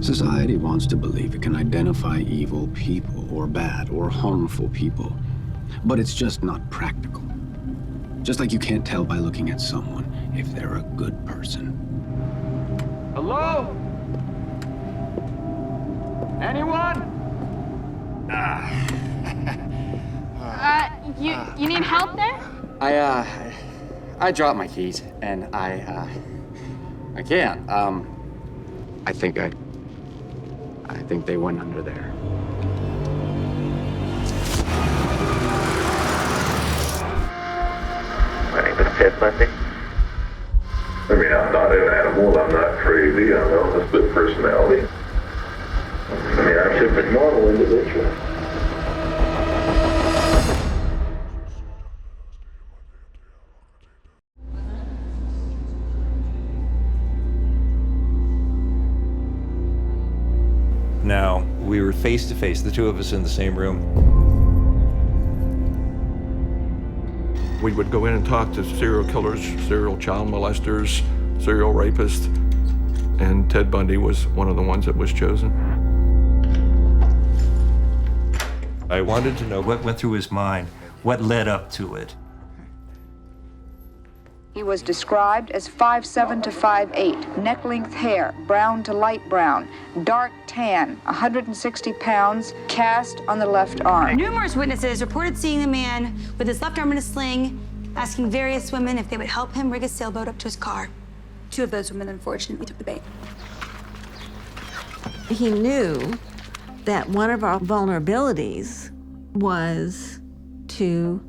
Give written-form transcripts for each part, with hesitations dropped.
Society wants to believe it can identify evil people or bad or harmful people, but it's just not practical. Just like you can't tell by looking at someone if they're a good person. Hello? Anyone? You need help there? I dropped my keys, and I can't. I think they went under there. My name is Ted Bundy. I mean, I'm not an animal, I'm not crazy, I'm a split personality. I mean, I'm just a normal individual. Now, we were face to face, the two of us in the same room. We would go in and talk to serial killers, serial child molesters, serial rapists, and Ted Bundy was one of the ones that was chosen. I wanted to know what went through his mind, what led up to it. He was described as 5'7" to 5'8", neck-length hair, brown to light brown, dark tan, 160 pounds, cast on the left arm. Numerous witnesses reported seeing the man with his left arm in a sling, asking various women if they would help him rig a sailboat up to his car. Two of those women, unfortunately, took the bait. He knew that one of our vulnerabilities was to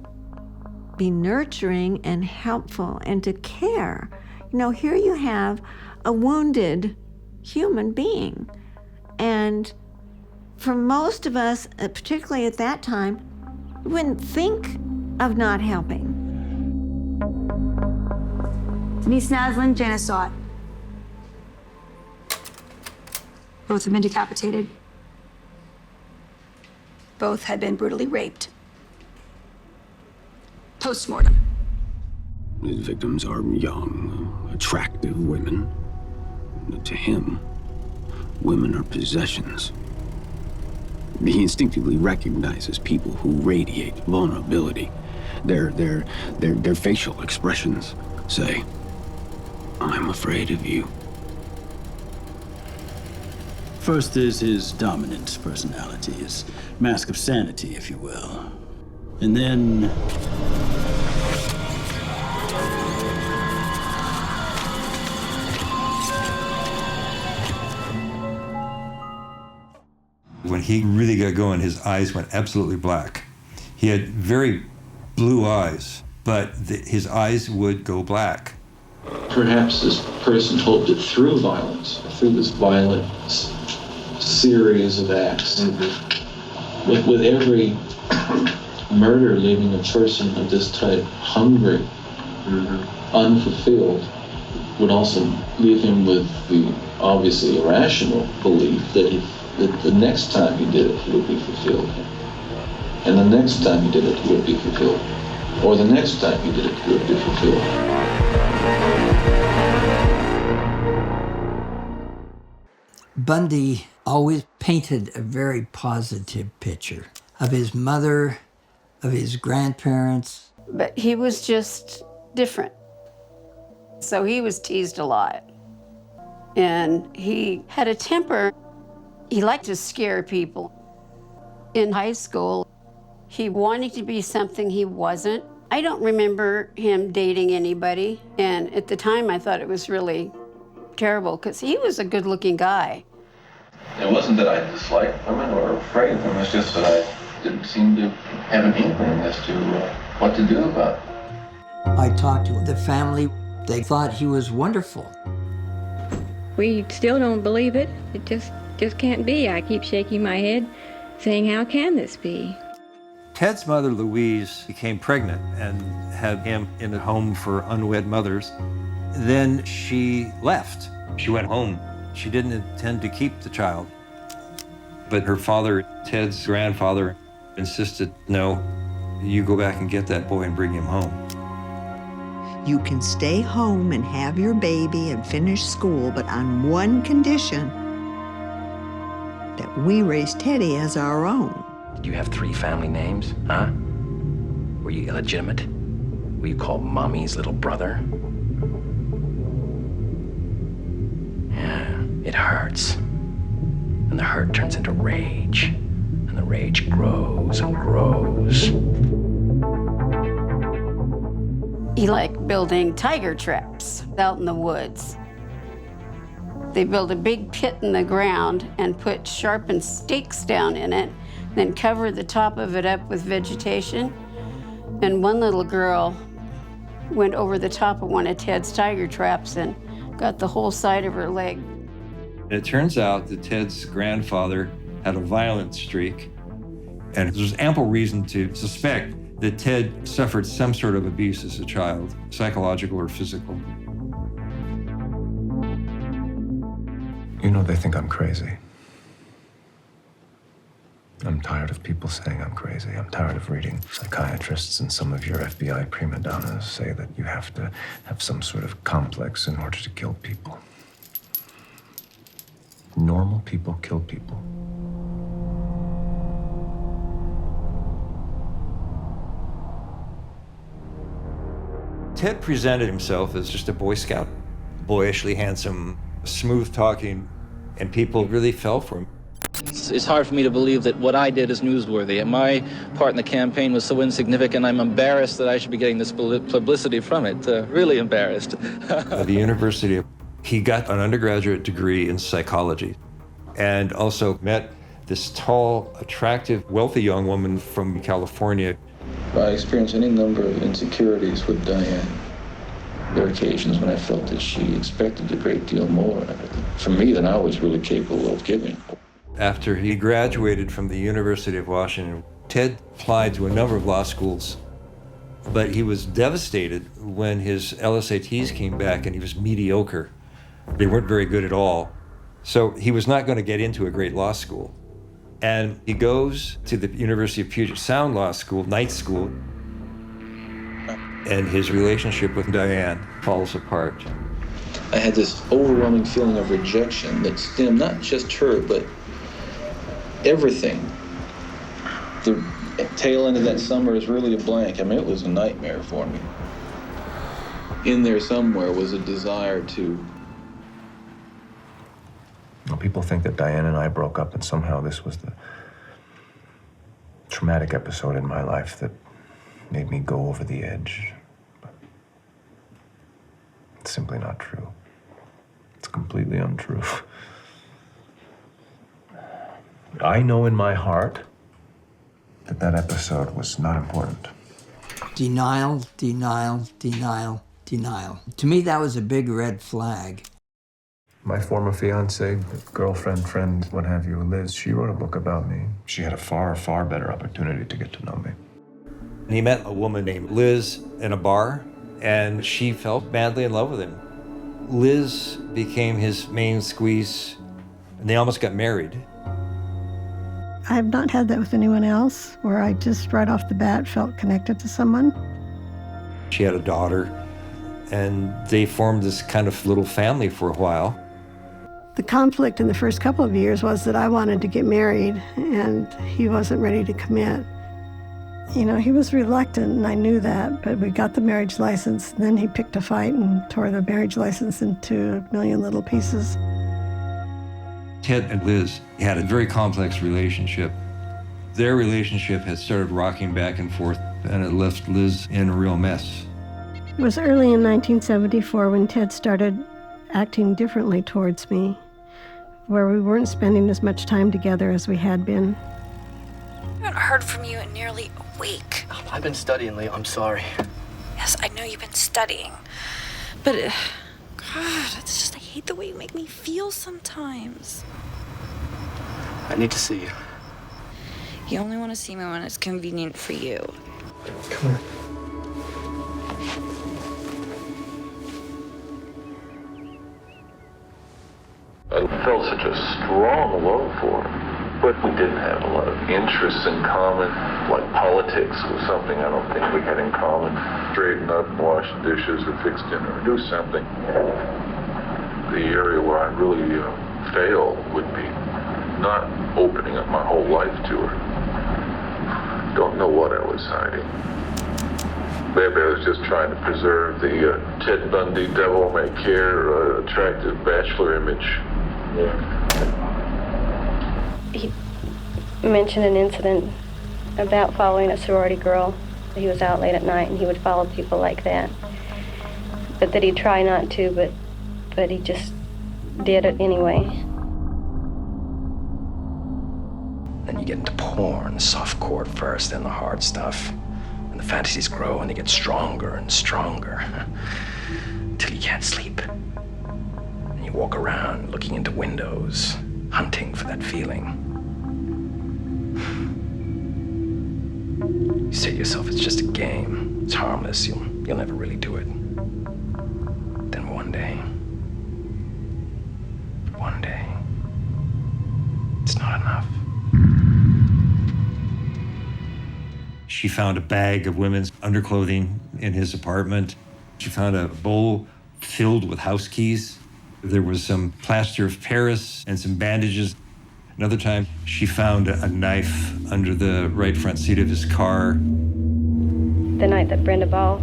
be nurturing and helpful and to care. You know, here you have a wounded human being. And for most of us, particularly at that time, we wouldn't think of not helping. Denise Naslin, Janice saw it. Both have been decapitated. Both had been brutally raped. Post-mortem. His victims are young, attractive women. To him, women are possessions. He instinctively recognizes people who radiate vulnerability. Their facial expressions say, "I'm afraid of you." First is his dominant personality, his mask of sanity, if you will. And then When he really got going, his eyes went absolutely black. He had very blue eyes, but his eyes would go black. Perhaps this person hoped that through violence, through this violent series of acts, with every murder leaving a person of this type hungry, unfulfilled, would also leave him with the obviously irrational belief that the next time he did it, he would be fulfilled. And the next time he did it, he would be fulfilled. Or the next time he did it, he would be fulfilled. Bundy always painted a very positive picture of his mother, of his grandparents. But he was just different. So he was teased a lot. And he had a temper. He liked to scare people. In high school, he wanted to be something he wasn't. I don't remember him dating anybody. And at the time, I thought it was really terrible because he was a good-looking guy. It wasn't that I disliked women or afraid of them, it's just that I didn't seem to have an inkling as to what to do about it. I talked to the family. They thought he was wonderful. We still don't believe it. It just can't be. I keep shaking my head, saying, how can this be? Ted's mother, Louise, became pregnant and had him in a home for unwed mothers. Then she left. She went home. She didn't intend to keep the child. But her father, Ted's grandfather, insisted, no, you go back and get that boy and bring him home. You can stay home and have your baby and finish school, but on one condition. that we raised Teddy as our own. Did you have 3 family names, huh? Were you illegitimate? Were you called Mommy's little brother? Yeah, it hurts. And the hurt turns into rage. And the rage grows and grows. He liked building tiger traps out in the woods. They built a big pit in the ground and put sharpened stakes down in it, then covered the top of it up with vegetation. And one little girl went over the top of one of Ted's tiger traps and got the whole side of her leg. It turns out that Ted's grandfather had a violent streak, and there's ample reason to suspect that Ted suffered some sort of abuse as a child, psychological or physical. You know, they think I'm crazy. I'm tired of people saying I'm crazy. I'm tired of reading psychiatrists and some of your FBI prima donnas say that you have to have some sort of complex in order to kill people. Normal people kill people. Ted presented himself as just a Boy Scout, boyishly handsome, smooth-talking, and people really fell for him. It's hard for me to believe that what I did is newsworthy, and my part in the campaign was so insignificant. I'm embarrassed that I should be getting this publicity from it. Really embarrassed. At the University, he got an undergraduate degree in psychology, and also met this tall, attractive, wealthy young woman from California. I experienced any number of insecurities with Diane. There were occasions when I felt that she expected a great deal more from me than I was really capable of giving. After he graduated from the University of Washington, Ted applied to a number of law schools, but he was devastated when his LSATs came back and he was mediocre. They weren't very good at all. So he was not going to get into a great law school. And he goes to the University of Puget Sound Law School, night school, and his relationship with Diane falls apart. I had this overwhelming feeling of rejection that stemmed not just her, but everything. The tail end of that summer is really a blank. I mean, it was a nightmare for me. In there somewhere was a desire to... Well, people think that Diane and I broke up and somehow this was the traumatic episode in my life that made me go over the edge. But it's simply not true. It's completely untrue. I know in my heart that that episode was not important. Denial, denial, denial, denial. To me, that was a big red flag. My former fiancée, girlfriend, friend, what have you, Liz, she wrote a book about me. She had a far, far better opportunity to get to know me. He met a woman named Liz in a bar, and she fell madly in love with him. Liz became his main squeeze, and they almost got married. I've not had that with anyone else, where I just right off the bat felt connected to someone. She had a daughter, and they formed this kind of little family for a while. The conflict in the first couple of years was that I wanted to get married, and he wasn't ready to commit. You know, he was reluctant, and I knew that, but we got the marriage license, and then he picked a fight and tore the marriage license into a million little pieces. Ted and Liz had a very complex relationship. Their relationship had started rocking back and forth, and it left Liz in a real mess. It was early in 1974 when Ted started acting differently towards me, where we weren't spending as much time together as we had been. I haven't heard from you in nearly a week. I've been studying, Leo. I'm sorry. Yes, I know you've been studying. But, God, it's just, I hate the way you make me feel sometimes. I need to see you. You only want to see me when it's convenient for you. Come here. I felt such a strong love for him, but we didn't have a lot of interests in common. Like politics was something I don't think we had in common. Straighten up, wash dishes, or fix dinner, or do something. The area where I really fail would be not opening up my whole life to her. Don't know what I was hiding. Maybe I was just trying to preserve the Ted Bundy devil-may-care attractive bachelor image. He mentioned an incident about following a sorority girl. He was out late at night and he would follow people like that. But that he'd try not to, but he just did it anyway. Then you get into porn, softcore at first, then the hard stuff. And the fantasies grow and they get stronger and stronger. Till you can't sleep. And you walk around looking into windows, hunting for that feeling. You say to yourself, it's just a game. It's harmless. You'll never really do it. Then one day, it's not enough. She found a bag of women's underclothing in his apartment. She found a bowl filled with house keys. There was some plaster of Paris and some bandages. Another time, she found a knife under the right front seat of his car. The night that Brenda Ball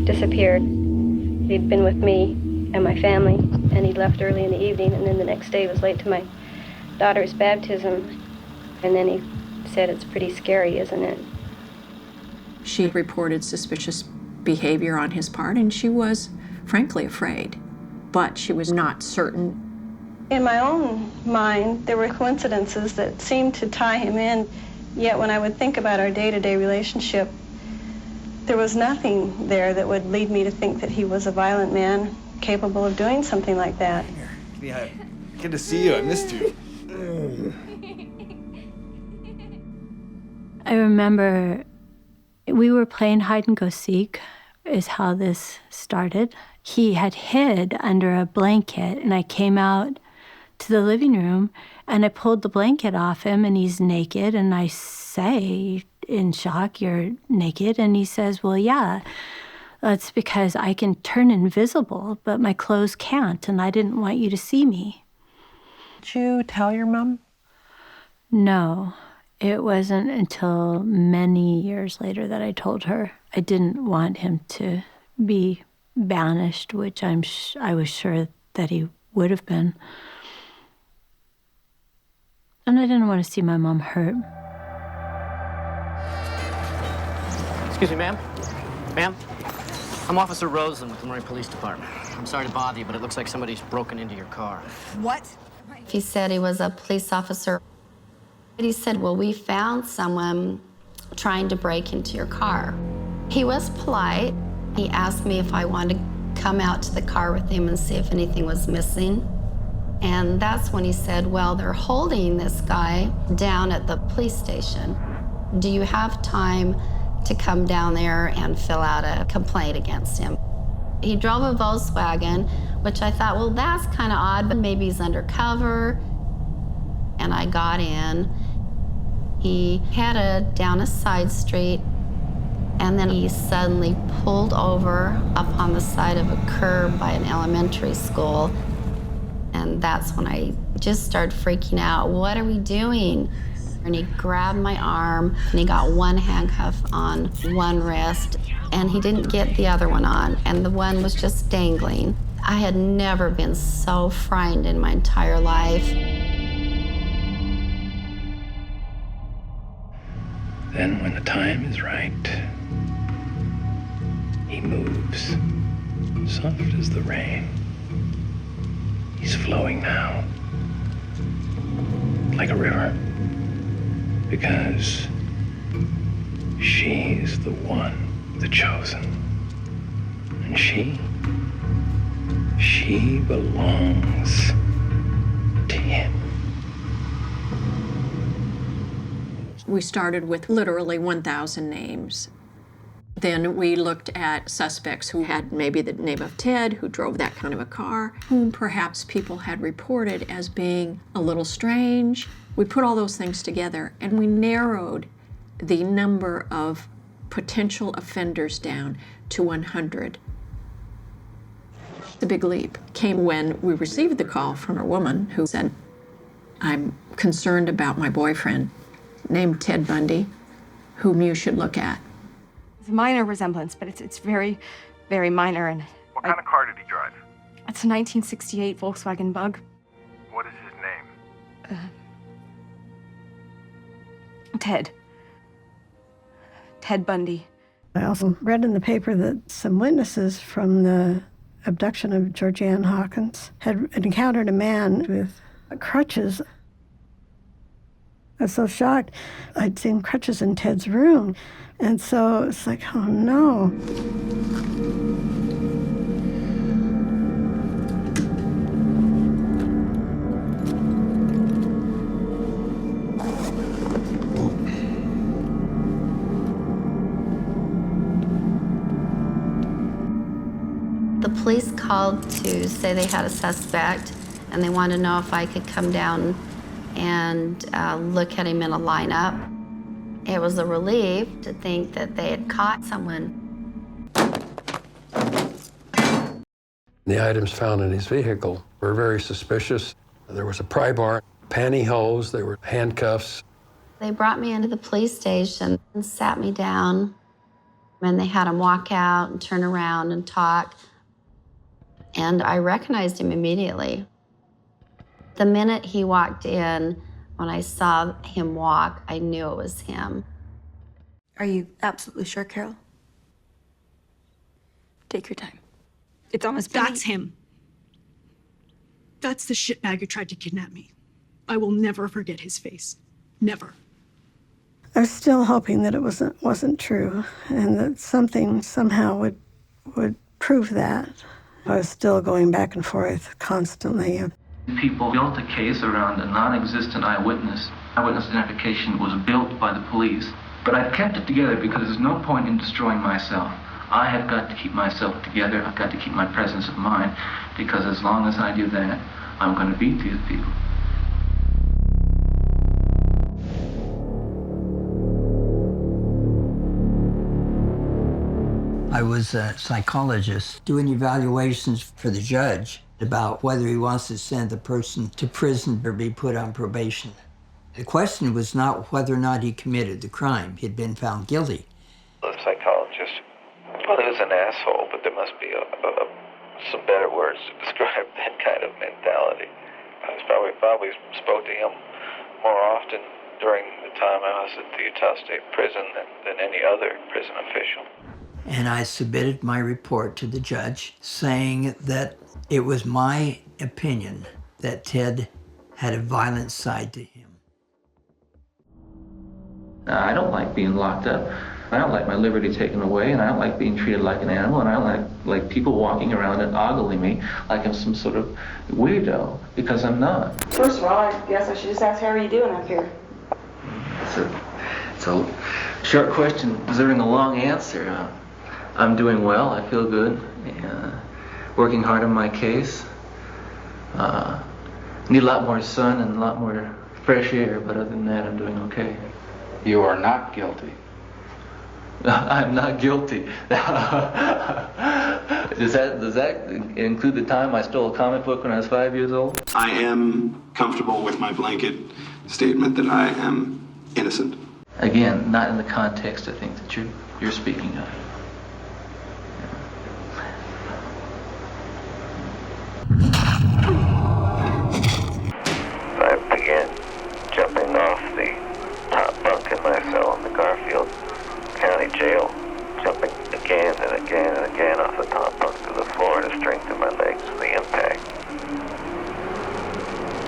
disappeared, he'd been with me and my family, and he left early in the evening, and then the next day was late to my daughter's baptism. And then he said, "It's pretty scary, isn't it?" She reported suspicious behavior on his part, and she was frankly afraid, but she was not certain. In my own mind, there were coincidences that seemed to tie him in, yet when I would think about our day-to-day relationship, there was nothing there that would lead me to think that he was a violent man capable of doing something like that. Yeah, good to see you. I missed you. I remember we were playing hide and go seek, is how this started. He had hid under a blanket, and I came out to the living room and I pulled the blanket off him, and he's naked, and I say in shock, "You're naked?" And he says, "Well, yeah, that's because I can turn invisible, but my clothes can't, and I didn't want you to see me." Did you tell your mom? No, it wasn't until many years later that I told her. I didn't want him to be banished, which I was sure that he would have been. And I didn't want to see my mom hurt. Excuse me, ma'am? Ma'am? I'm Officer Roseland with the Marine Police Department. I'm sorry to bother you, but it looks like somebody's broken into your car. What? He said he was a police officer. He said, "Well, we found someone trying to break into your car." He was polite. He asked me if I wanted to come out to the car with him and see if anything was missing. And that's when he said, "Well, they're holding this guy down at the police station. Do you have time to come down there and fill out a complaint against him?" He drove a Volkswagen, which I thought, well, that's kind of odd, but maybe he's undercover. And I got in. He headed down a side street, and then he suddenly pulled over up on the side of a curb by an elementary school. And that's when I just started freaking out. What are we doing? And he grabbed my arm, and he got one handcuff on one wrist, and he didn't get the other one on, and the one was just dangling. I had never been so frightened in my entire life. Then when the time is right, he moves, soft as the rain. He's flowing now, like a river, because she's the one, the chosen. And she belongs to him. We started with literally 1,000 names. Then we looked at suspects who had maybe the name of Ted, who drove that kind of a car, whom perhaps people had reported as being a little strange. We put all those things together and we narrowed the number of potential offenders down to 100. The big leap came when we received the call from a woman who said, I'm concerned about my boyfriend named Ted Bundy, whom you should look at. It's a minor resemblance, but it's very, very minor. And what kind of car did he drive? It's a 1968 Volkswagen Bug. What is his name? Ted. Ted Bundy. I also read in the paper that some witnesses from the abduction of Georgianne Hawkins had encountered a man with crutches. I was so shocked. I'd seen crutches in Ted's room. And so it's like, oh no. The police called to say they had a suspect, and they wanted to know if I could come down and look at him in a lineup. It was a relief to think that they had caught someone. The items found in his vehicle were very suspicious. There was a pry bar, pantyhose, there were handcuffs. They brought me into the police station and sat me down, and they had him walk out and turn around and talk. And I recognized him immediately. The minute he walked in, when I saw him walk, I knew it was him. Are you absolutely sure, Carol? Take your time. It's almost been... That's him. That's the shitbag who tried to kidnap me. I will never forget his face. Never. I was still hoping that it wasn't true and that something somehow would prove that. I was still going back and forth constantly. People built a case around a non-existent eyewitness. Eyewitness identification was built by the police. But I've kept it together because there's no point in destroying myself. I have got to keep myself together. I've got to keep my presence of mind, because as long as I do that, I'm going to beat these people. I was a psychologist doing evaluations for the judge about whether he wants to send the person to prison or be put on probation. The question was not whether or not he committed the crime. He'd been found guilty. The psychologist, well, he was an asshole, but there must be some better words to describe that kind of mentality. I probably spoke to him more often during the time I was at the Utah State Prison than any other prison official. And I submitted my report to the judge saying that it was my opinion that Ted had a violent side to him. I don't like being locked up. I don't like my liberty taken away, and I don't like being treated like an animal, and I don't like people walking around and ogling me like I'm some sort of weirdo, because I'm not. First of all, I guess I should just ask, how are you doing up here? It's a short question deserving a long answer. I'm doing well. I feel good. Working hard on my case. Need a lot more sun and a lot more fresh air, but other than that, I'm doing okay. You are not guilty. I'm not guilty. Does that include the time I stole a comic book when I was 5 years old? I am comfortable with my blanket statement that I am innocent. Again, not in the context, I think, that you're speaking of. I began jumping off the top bunk in my cell in the Garfield County Jail, jumping again and again and again off the top bunk to the floor to strengthen my legs for the impact.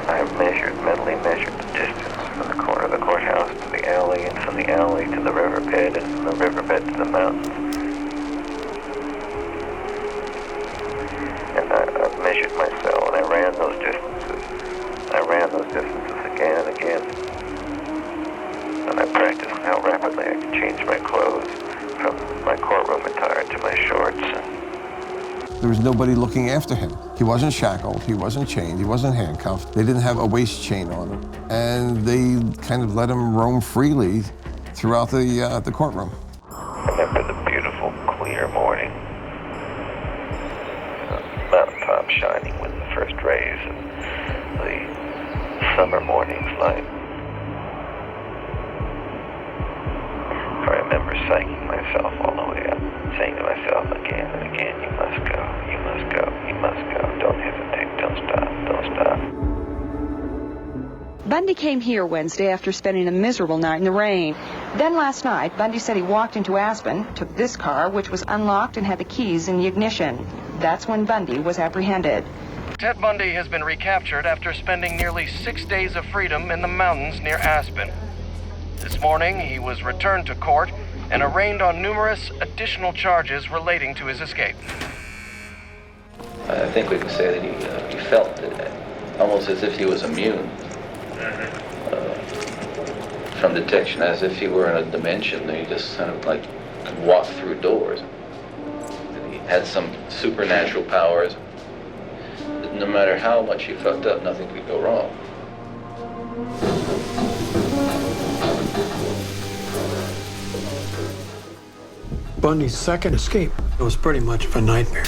I have mentally measured the distance from the corner of the courthouse to the alley, and from the alley to the riverbed, and from the riverbed to the mountains. And I've measured my cell, and I ran those distances. Again and again. And I practiced how rapidly I could change my clothes from my courtroom attire to my shorts. There was nobody looking after him. He wasn't shackled, he wasn't chained, he wasn't handcuffed. They didn't have a waist chain on him. And they kind of let him roam freely throughout the courtroom. I remember the beautiful, clear morning. Mountaintop shining with the first rays of the summer mornings like. I remember psyching myself all the way up, saying to myself again and again, you must go, you must go, you must go. Don't hesitate, don't stop, don't stop. Bundy came here Wednesday after spending a miserable night in the rain. Then last night, Bundy said he walked into Aspen, took this car, which was unlocked and had the keys in the ignition. That's when Bundy was apprehended. Ted Bundy has been recaptured after spending nearly 6 days of freedom in the mountains near Aspen. This morning, he was returned to court and arraigned on numerous additional charges relating to his escape. I think we can say that he felt it, almost as if he was immune from detection, as if he were in a dimension that he just kind of like could walk through doors. He had some supernatural powers. No matter how much he fucked up, nothing could go wrong. Bundy's second escape, it was pretty much of a nightmare.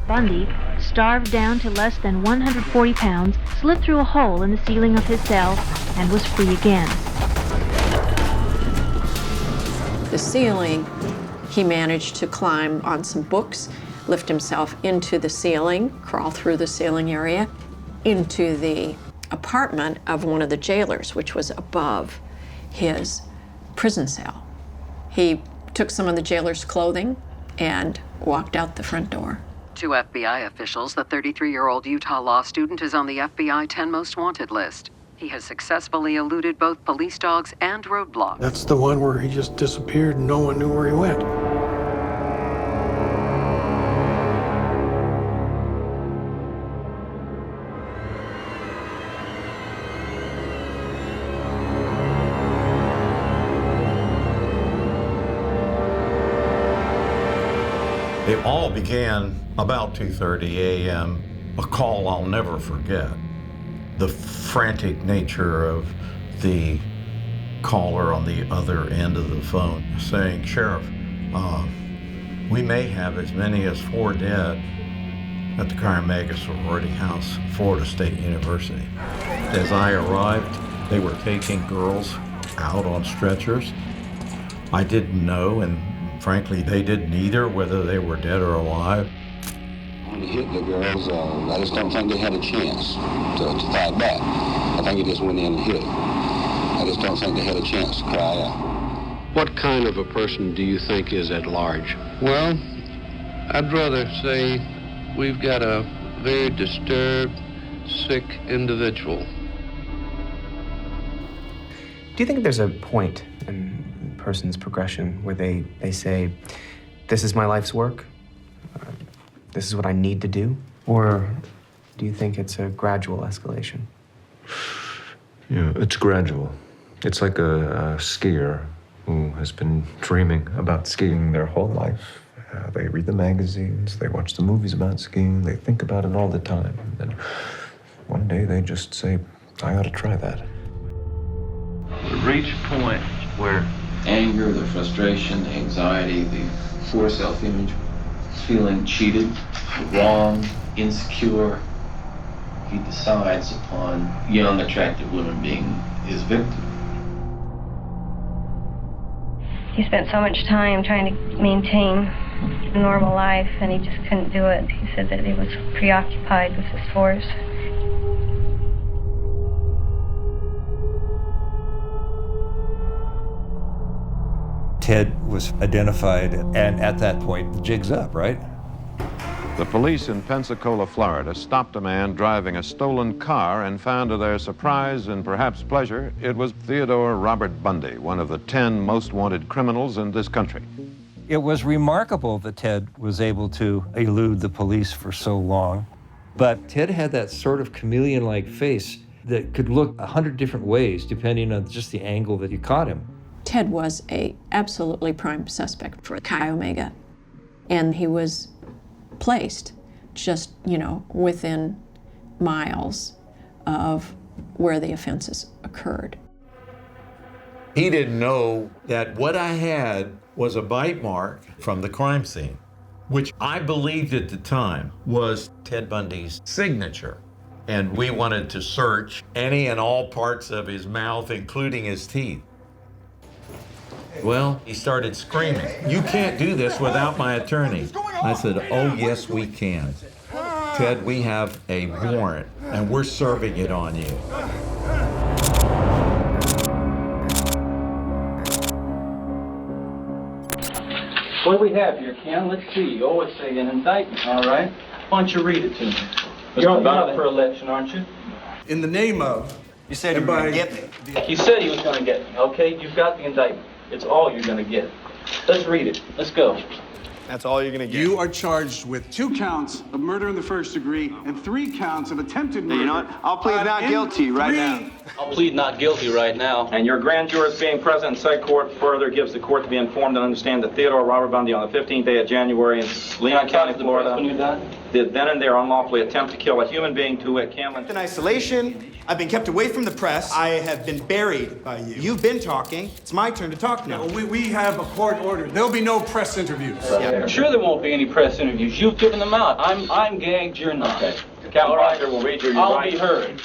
Bundy, starved down to less than 140 pounds, slipped through a hole in the ceiling of his cell and was free again. The ceiling, he managed to climb on some books, lift himself into the ceiling, crawl through the ceiling area, into the apartment of one of the jailers, which was above his prison cell. He took some of the jailer's clothing and walked out the front door. To FBI officials, the 33-year-old Utah law student is on the FBI 10 Most Wanted list. He has successfully eluded both police dogs and roadblocks. That's the one where he just disappeared and no one knew where he went. It all began about 2:30 a.m., a call I'll never forget. The frantic nature of the caller on the other end of the phone saying, "Sheriff, we may have as many as 4 dead at the Caramega sorority house, Florida State University." As I arrived, they were taking girls out on stretchers. I didn't know, and frankly, they didn't either, whether they were dead or alive. When he hit the girls, I just don't think they had a chance to fight back. I think he just went in and hit them. I just don't think they had a chance to cry out. What kind of a person do you think is at large? Well, I'd rather say we've got a very disturbed, sick individual. Do you think there's a point in a person's progression where they say, this is my life's work, this is what I need to do? Or do you think it's a gradual escalation? Yeah, it's gradual. It's like a skier who has been dreaming about skiing their whole life. They read the magazines, they watch the movies about skiing, they think about it all the time. And then one day they just say, I ought to try that. We reach a point where anger, the frustration, the anxiety, the poor self-image, feeling cheated, wrong, insecure, he decides upon young, attractive women being his victim. He spent so much time trying to maintain a normal life, and he just couldn't do it. He said that he was preoccupied with his force. Ted was identified, and at that point, the jig's up, right? The police in Pensacola, Florida, stopped a man driving a stolen car and found to their surprise and perhaps pleasure, it was Theodore Robert Bundy, one of the 10 most wanted criminals in this country. It was remarkable that Ted was able to elude the police for so long. But Ted had that sort of chameleon-like face that could look 100 different ways depending on just the angle that you caught him. Ted was a absolutely prime suspect for Chi Omega, and he was placed just, within miles of where the offenses occurred. He didn't know that what I had was a bite mark from the crime scene. which I believed at the time was Ted Bundy's signature. And we wanted to search any and all parts of his mouth, including his teeth. Well, he started screaming, "You can't do this without my attorney." I said, "Oh, yes, we can. Ted, we have a warrant, and we're serving it on you." What do we have here, Ken? Let's see. Oh, it's an indictment, all right. Why don't you read it to me? You're up for election, aren't you? In the name of... You said you were going to get me. He said he was going to get me, okay? You've got the indictment. It's all you're going to get. Let's read it. Let's go. That's all you're going to get. You are charged with 2 counts of murder in the first degree and 3 counts of attempted murder. You know what? I'll plead not guilty right now. I'll plead not guilty right now. And your grand jurors being present in said court further gives the court to be informed and understand that Theodore Robert Bundy on the 15th day of January in Leon County, Florida, did then and there unlawfully attempt to kill a human being, to wit, Cameron. In isolation, I've been kept away from the press. I have been buried by you. You've been talking. It's my turn to talk now. We have a court order. There'll be no press interviews. Yeah. Sure there won't be any press interviews. You've given them out. I'm gagged, you're not. Okay. Captain Proctor will read your I'll be heard.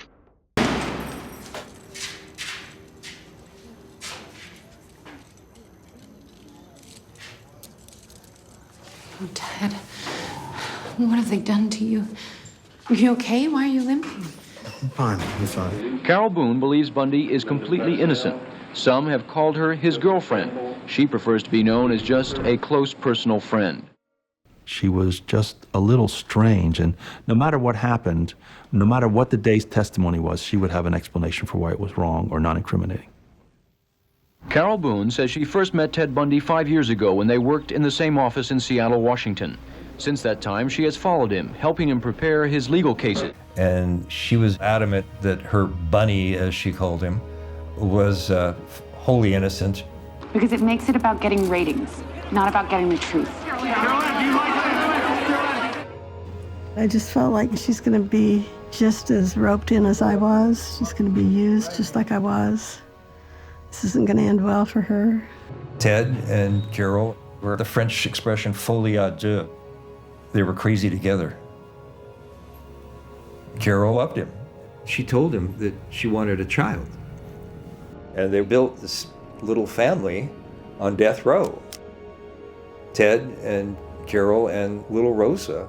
Oh, Ted, what have they done to you? Are you okay? Why are you limping? I'm fine. I'm fine. Carol Boone believes Bundy is completely innocent. Some have called her his girlfriend. She prefers to be known as just a close personal friend. She was just a little strange, and no matter what happened, no matter what the day's testimony was, she would have an explanation for why it was wrong or non-incriminating. Carol Boone says she first met Ted Bundy 5 years ago when they worked in the same office in Seattle, Washington. Since that time, she has followed him, helping him prepare his legal cases. And she was adamant that her bunny, as she called him, was wholly innocent. Because it makes it about getting ratings, not about getting the truth. I just felt like she's going to be just as roped in as I was. She's going to be used just like I was. This isn't going to end well for her. Ted and Carol were the French expression folie à deux. They were crazy together. Carol loved him. She told him that she wanted a child. And they built this little family on death row. Ted and Carol and little Rosa.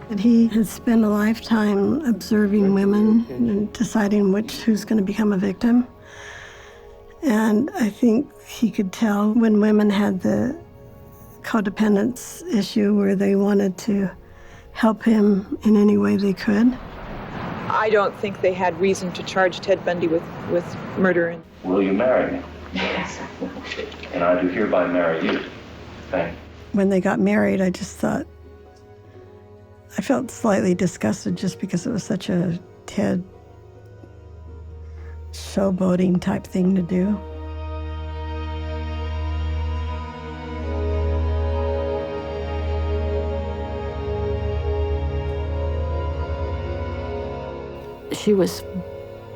But he has spent a lifetime observing women and deciding who's going to become a victim. And I think he could tell when women had the codependence issue where they wanted to help him in any way they could. I don't think they had reason to charge Ted Bundy with murder. Will you marry me? Yes. And I do hereby marry you. Thank you. When they got married, I just thought, I felt slightly disgusted just because it was such a Ted showboating type thing to do. She was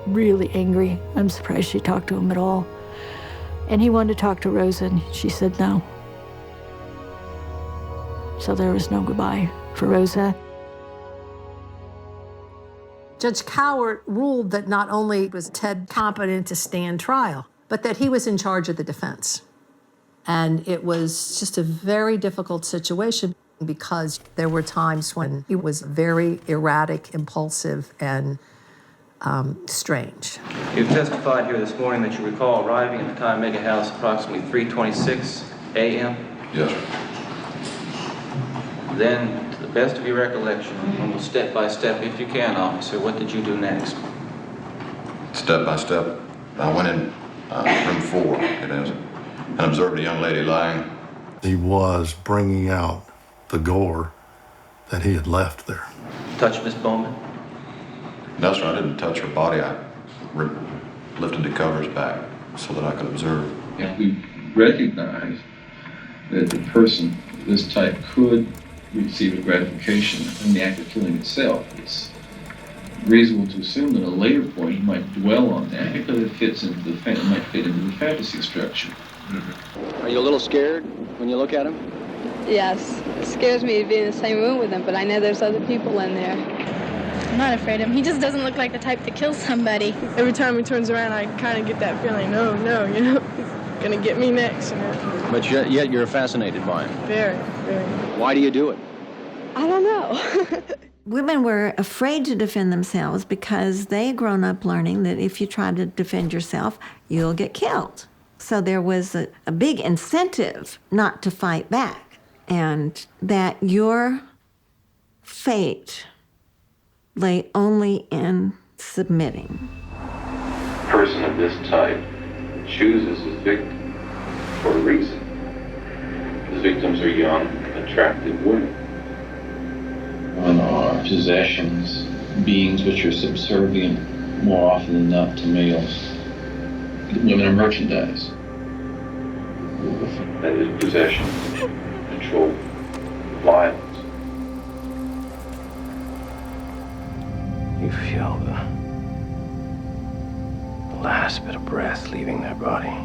really angry. I'm surprised she talked to him at all. And he wanted to talk to Rosa, and she said no. So there was no goodbye for Rosa. Judge Cowart ruled that not only was Ted competent to stand trial, but that he was in charge of the defense. And it was just a very difficult situation because there were times when he was very erratic, impulsive, and strange. You've testified here this morning that you recall arriving at the Omega House approximately 3:26 a.m. Yes, sir. Then, to the best of your recollection, almost step by step, if you can, officer, what did you do next? Step by step, I went in room 4, it is, and observed a young lady lying. He was bringing out the gore that he had left there. Touch Miss Bowman? No, sir, I didn't touch her body. I lifted the covers back so that I could observe. If we recognize that the person of this type could receive a gratification in the act of killing itself, it's reasonable to assume that at a later point he might dwell on that because it fits into the fantasy structure. Are you a little scared when you look at him? Yes, it scares me to be in the same room with him, but I know there's other people in there. I'm not afraid of him. He just doesn't look like the type to kill somebody. Every time he turns around, I kind of get that feeling, no, he's gonna get me next, But yet you're fascinated by him. Very, very. Why do you do it? I don't know. Women were afraid to defend themselves because they had grown up learning that if you try to defend yourself, you'll get killed. So there was a big incentive not to fight back, and that your fate lay only in submitting. A person of this type chooses his victim for a reason. His victims are young, attractive women. On our possessions, beings which are subservient more often than not to males. Women are merchandise. That is possession, control, violence. You feel the last bit of breath leaving their body.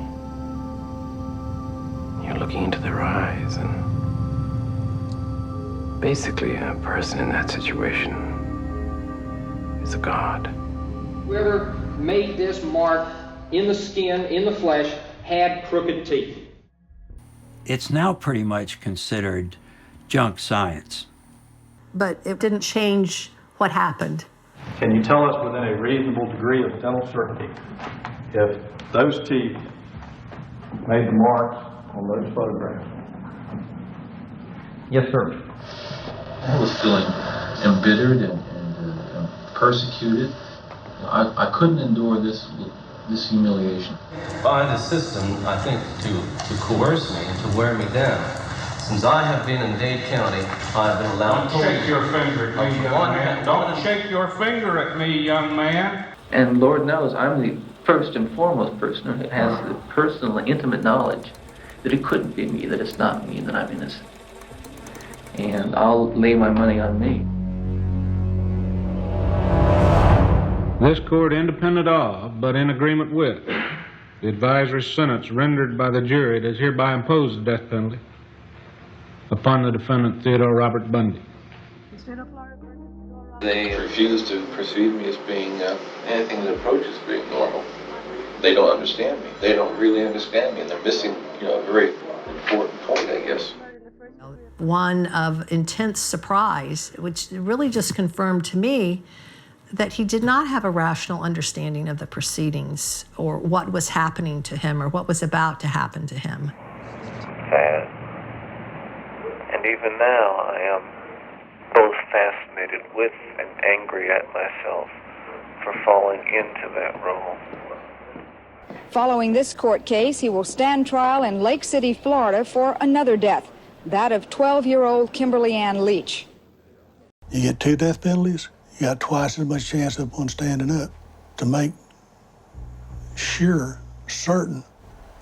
You're looking into their eyes, and basically a person in that situation is a god. Whoever made this mark in the skin, in the flesh, had crooked teeth. It's now pretty much considered junk science. But it didn't change what happened. Can you tell us within a reasonable degree of dental certainty if those teeth made the marks on those photographs? Yes, sir. I was feeling embittered and persecuted. I couldn't endure this humiliation. By the system, I think, to coerce me and to wear me down. Since I have been in Dade County, I've been allowed to... Don't shake your finger at me, young man. Don't shake your finger at me, young man. And Lord knows I'm the first and foremost person who has the personal, intimate knowledge that it couldn't be me, that it's not me, that I'm innocent. And I'll lay my money on me. This court, independent of, but in agreement with, the advisory sentence rendered by the jury, does hereby impose the death penalty upon the defendant, Theodore Robert Bundy. They refuse to perceive me as being anything that approaches being normal. They don't understand me. They don't really understand me, and they're missing, a very important point, I guess. One of intense surprise, which really just confirmed to me that he did not have a rational understanding of the proceedings or what was happening to him or what was about to happen to him. Sad. And even now, I am both fascinated with and angry at myself for falling into that role. Following this court case, he will stand trial in Lake City, Florida for another death, that of 12-year-old Kimberly Ann Leach. You get 2 death penalties, you got twice as much chance of one standing up to make certain.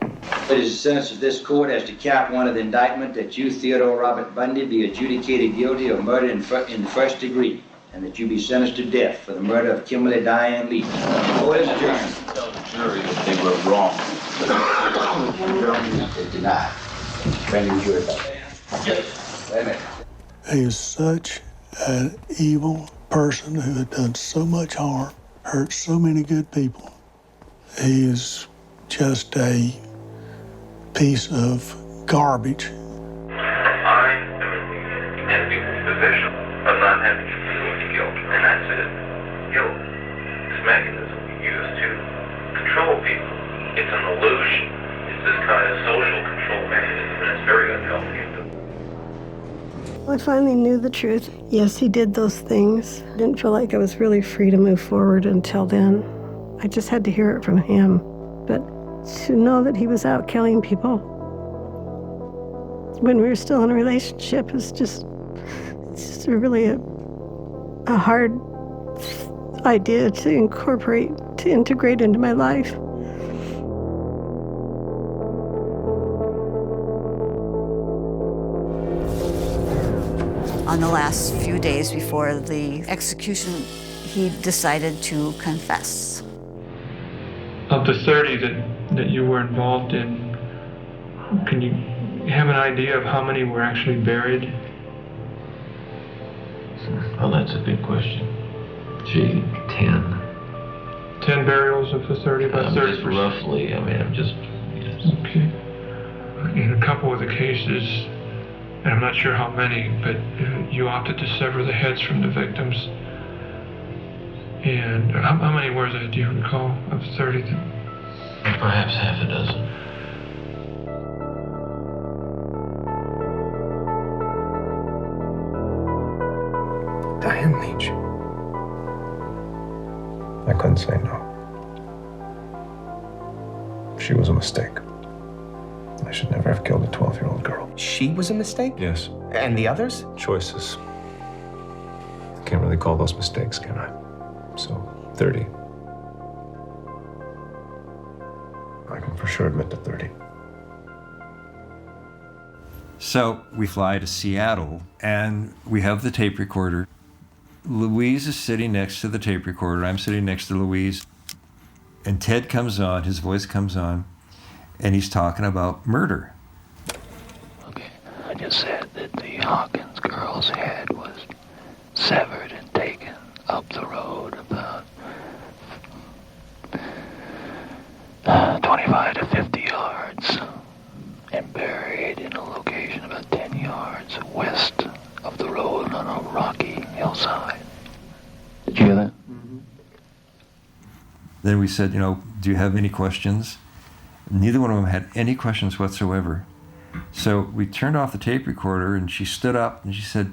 It is the sentence of this court as to count 1 of the indictment that you, Theodore Robert Bundy, be adjudicated guilty of murder in the first degree, and that you be sentenced to death for the murder of Kimberly Diane Leach. Court is adjourned. Tell the jury that they were wrong. They deny. Bring the jury back. Wait a minute. He is such an evil person who had done so much harm, hurt so many good people. He is just a piece of garbage. I am in the enviable position of not having to deal with guilt, and that's it. Guilt is a mechanism used to control people. It's an illusion. It's this kind of social control mechanism, and it's very unhealthy. I finally knew the truth. Yes, he did those things. I didn't feel like I was really free to move forward until then. I just had to hear it from him. But to know that he was out killing people when we were still in a relationship is just really a hard idea to integrate into my life. On the last few days before the execution, he decided to confess. Of the 30 that you were involved in, can you You have an idea of how many were actually buried? Well, that's a good question. Gee, 10. 10 burials of the 30 by 30%? Just roughly, I mean, I'm just... Okay. In a couple of the cases, and I'm not sure how many, but you opted to sever the heads from the victims. And how many were there, do you recall, of 30? Perhaps half a dozen. Diane Leach. I couldn't say no. She was a mistake. I should never have killed a 12-year-old girl. She was a mistake? Yes. And the others? Choices. Can't really call those mistakes, can I? So, 30. I can for sure admit to 30. So we fly to Seattle, and we have the tape recorder. Louise is sitting next to the tape recorder. I'm sitting next to Louise. And Ted comes on, his voice comes on, and he's talking about murder. Okay, I just said that the Hawkins girl's head was severed and taken up the road about 25 to 50 yards and buried in a location about 10 yards west of the road on a rocky hillside. Did you hear that? Mm-hmm. Then we said, do you have any questions? Neither one of them had any questions whatsoever. So we turned off the tape recorder, and she stood up and she said,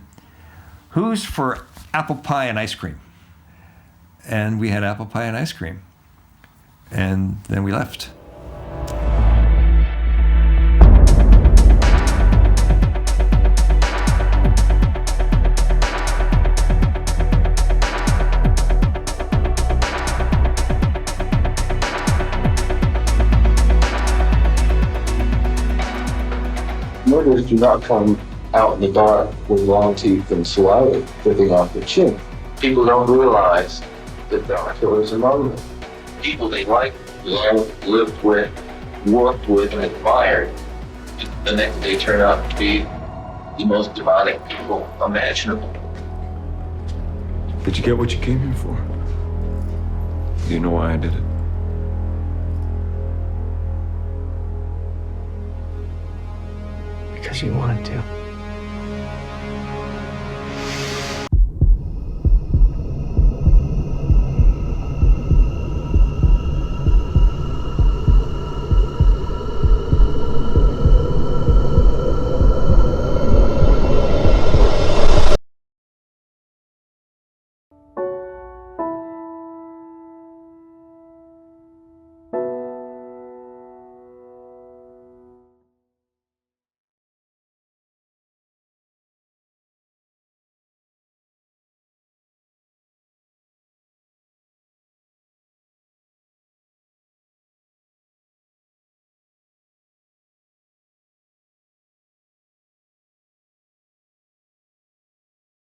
"Who's for apple pie and ice cream?" And we had apple pie and ice cream. And then we left. Murders do not come out in the dark with long teeth and saliva dripping off their chin. People don't realize that there are killers among them. People they liked, loved, lived with, worked with, and admired. The next day turn out to be the most demonic people imaginable. Did you get what you came here for? Do you know why I did it? Because you wanted to.